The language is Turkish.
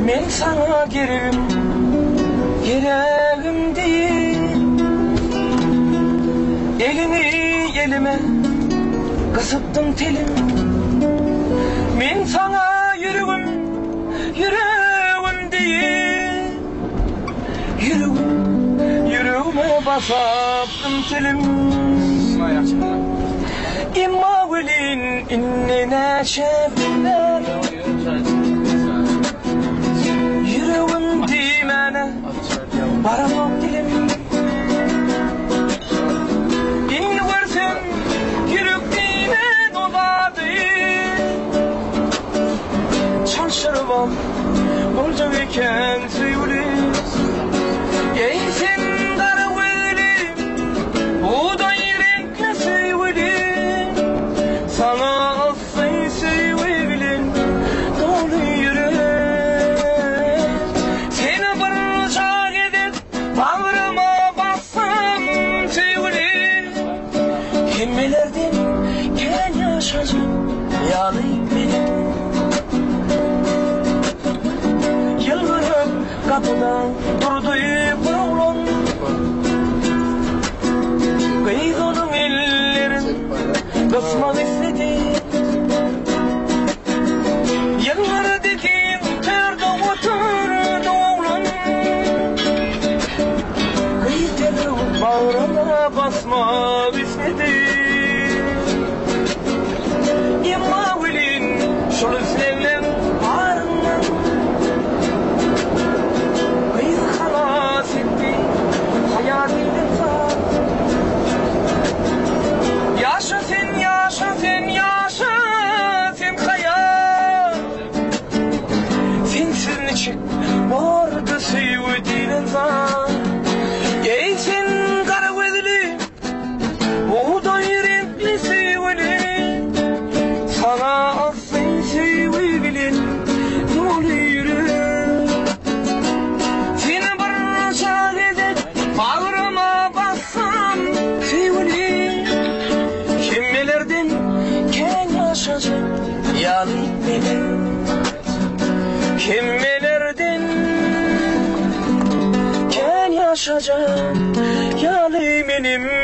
Men sana gerim, yüreğim değil. Elini elime kısıttım telim. Men sana yüreğim, yüreğim değil. Yüreğime basattım telim. İmma velin innine şefler. Yüreğim dimene baramam dilim. İnni versen yürek dime doladı. Çalışırmam olacak iken sevgili. Ey sen kara velim buğday renkli sevgili. Sana aslayı sevgilim dolu yürek. Seni barışa gidip bağrıma bassam sevgili. Kimmelerden ken yaşayacağım yanayım benim. Yılgırıp kapıdan durdu bir oğlan. Kıyıdonun ellerin kısmak istedi. Yılları dikin terde oturdu oğlan. Kıyıdının bağrına basmak istedi. İmma velin şunu sevlen ağrından. Kıyıdı halas etti hayatıyla sağ. Yaşa sen, yaşa sen, yaşa sen hayat. Sensiz neçik vardı sevdiğin zat. Ey sen kara gözlü buğday renkli sevgili. Sana asın sevgilin dolu yürek. Seni barışa gidip bağrıma bassam sevgili. Kimmelerden ken yaşayacak yanayım benim. Kimmelerden ken yaşayacak yanayım benim.